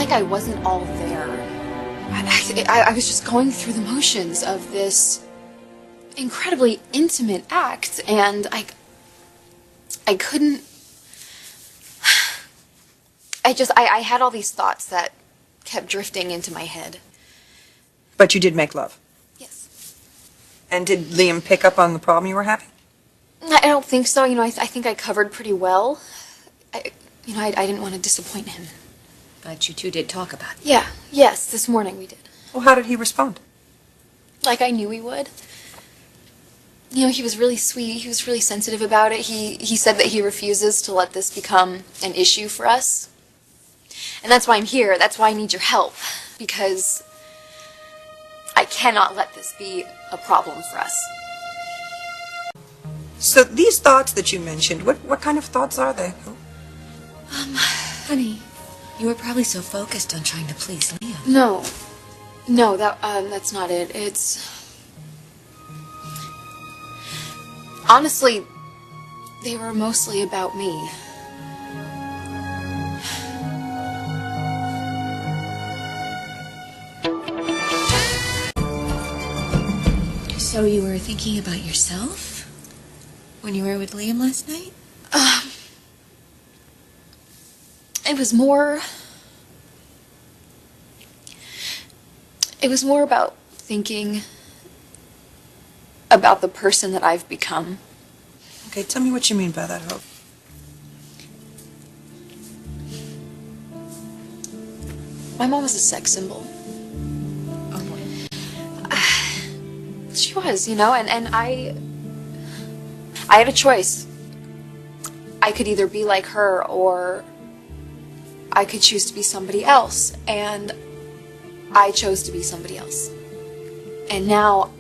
like I wasn't all there. I was just going through the motions of this incredibly intimate act, and I couldn't... I had all these thoughts that kept drifting into my head. But you did make love? Yes. And did Liam pick up on the problem you were having? I don't think so. I think I covered pretty well. I didn't want to disappoint him. But you two did talk about it. Yeah, yes, this morning we did. Well, how did he respond? Like I knew he would. He was really sweet. He was really sensitive about it. He said that he refuses to let this become an issue for us. And that's why I'm here. That's why I need your help. Because I cannot let this be a problem for us. So these thoughts that you mentioned, what kind of thoughts are they? Honey, you were probably so focused on trying to please Liam. No, that's not it. It's... Honestly, they were mostly about me. So you were thinking about yourself when you were with Liam last night? It was more about thinking about the person that I've become. Okay, tell me what you mean by that, Hope. My mom was a sex symbol. Oh, boy. She was, and I had a choice. I could either be like her or I could choose to be somebody else, and I chose to be somebody else. And now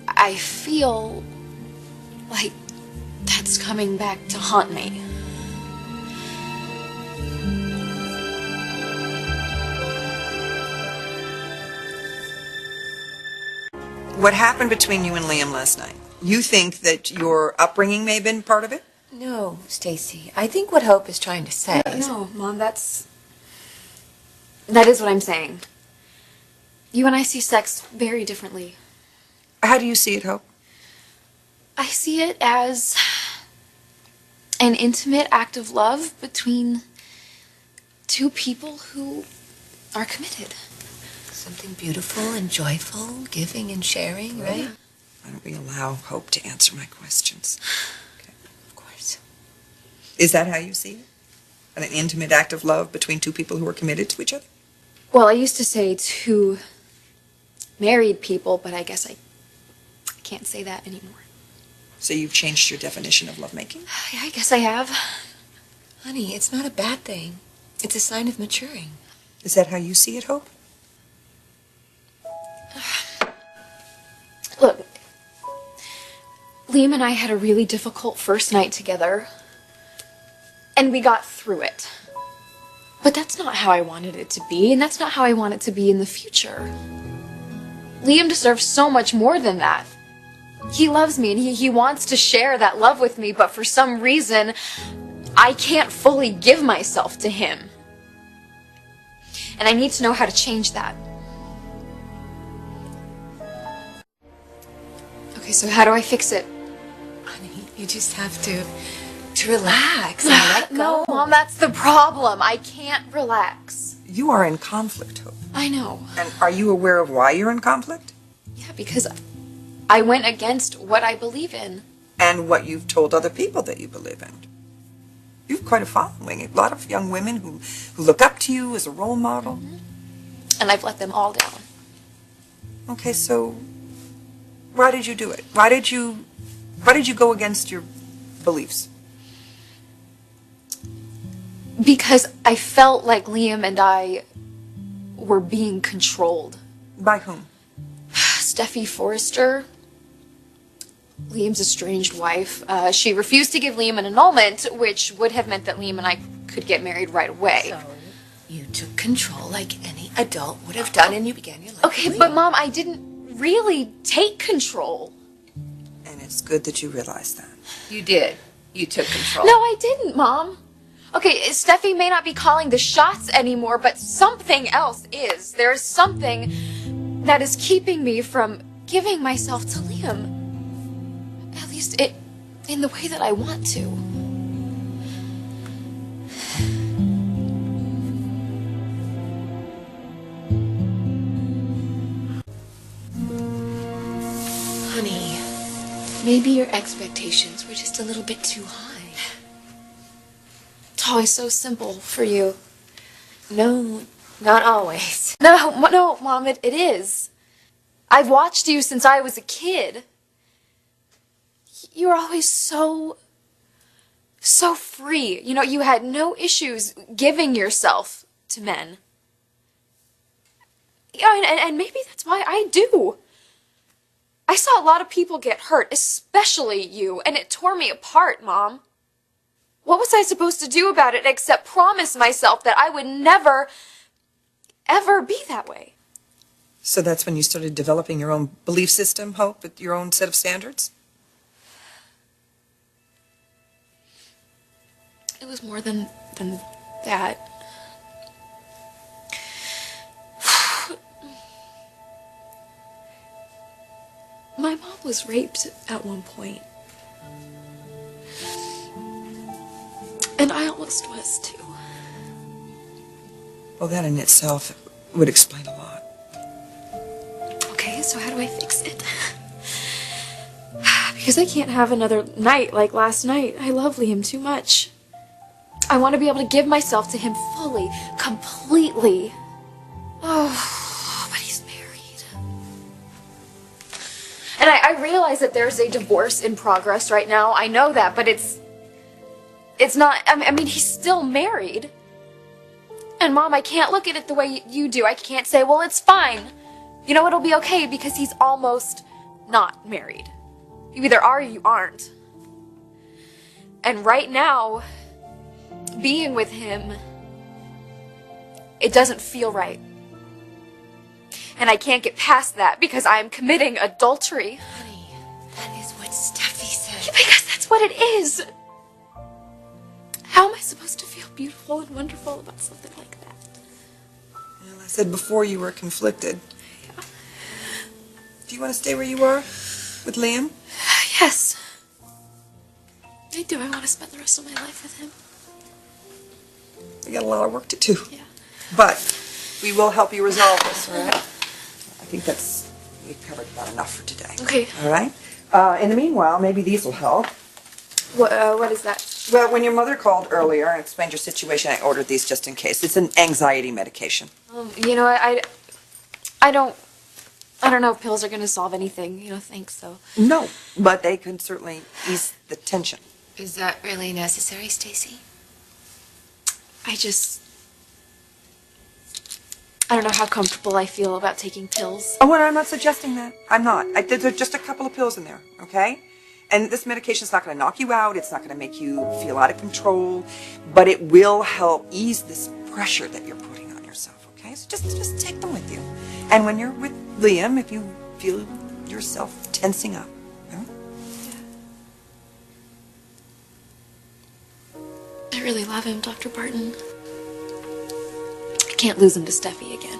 I feel like that's coming back to haunt me. What happened between you and Liam last night? You think that your upbringing may have been part of it? No, Stacy. I think what Hope is trying to say is... No, Mom, that is what I'm saying. You and I see sex very differently. How do you see it, Hope? I see it as an intimate act of love between two people who are committed. Something beautiful and joyful, giving and sharing, right? Why don't we allow Hope to answer my questions? Okay. Of course. Is that how you see it? An intimate act of love between two people who are committed to each other? Well, I used to say two married people, but I guess I can't say that anymore. So you've changed your definition of lovemaking? Yeah, I guess I have. Honey, it's not a bad thing. It's a sign of maturing. Is that how you see it, Hope? Look, Liam and I had a really difficult first night together, and we got through it. But that's not how I wanted it to be, and that's not how I want it to be in the future. Liam deserves so much more than that. He loves me, and he wants to share that love with me, but for some reason, I can't fully give myself to him. And I need to know how to change that. Okay, so how do I fix it? Honey, you just have to relax and let go. No, Mom, that's the problem. I can't relax. You are in conflict, Hope. I know. And are you aware of why you're in conflict? Yeah, because I went against what I believe in. And what you've told other people that you believe in. You've quite a following. A lot of young women who look up to you as a role model. Mm-hmm. And I've let them all down. Okay, so why did you do it? Why did you go against your beliefs? Because I felt like Liam and I were being controlled. By whom? Steffi Forrester, Liam's estranged wife. She refused to give Liam an annulment, which would have meant that Liam and I could get married right away. So you took control like any adult would have done, and you began your life. Okay, but Mom, I didn't really take control. And it's good that you realize that. You did. You took control. No, I didn't, Mom. Okay, Steffi may not be calling the shots anymore, but something else is. There's something that is keeping me from giving myself to Liam. At least in the way that I want to. Honey, maybe your expectations were just a little bit too high. It's always so simple for you. No, not always. No, Mom, it is. I've watched you since I was a kid. You were always so free. You know, you had no issues giving yourself to men. Yeah, and maybe that's why I do. I saw a lot of people get hurt, especially you, and it tore me apart, Mom. What was I supposed to do about it except promise myself that I would never, ever be that way? So that's when you started developing your own belief system, Hope, with your own set of standards? It was more than that. My mom was raped at one point. And I almost was too. Well, that in itself would explain a lot. Okay, so how do I fix it? Because I can't have another night like last night. I love Liam too much. I want to be able to give myself to him fully, completely. Oh, but he's married. And I realize that there's a divorce in progress right now. I know that, but it's not, I mean, he's still married. And Mom, I can't look at it the way you do. I can't say, well, it's fine. You know, it'll be okay because he's almost not married. You either are or you aren't. And right now, being with him, it doesn't feel right. And I can't get past that because I am committing adultery. Honey, that is what Steffi said. Yeah, because that's what it is. How am I supposed to feel beautiful and wonderful about something like that? Well, I said before you were conflicted. Yeah. Do you want to stay where you are with Liam? Yes. I do. I want to spend the rest of my life with him. We got a lot of work to do. Yeah. But we will help you resolve this, all right? I think we've covered about enough for today. Okay. All right? In the meanwhile, maybe these will help. What is that? Well, when your mother called earlier and explained your situation, I ordered these just in case. It's an anxiety medication. You know, I don't know if pills are going to solve anything. You know, thanks, though. No, but they can certainly ease the tension. Is that really necessary, Stacy? I don't know how comfortable I feel about taking pills. Oh, well, I'm not suggesting that. I'm not. There's just a couple of pills in there, okay? And this medication's not going to knock you out. It's not going to make you feel out of control. But it will help ease this pressure that you're putting on yourself, okay? So just take them with you. And when you're with Liam, if you feel yourself tensing up, I really love him, Dr. Barton. I can't lose him to Steffi again.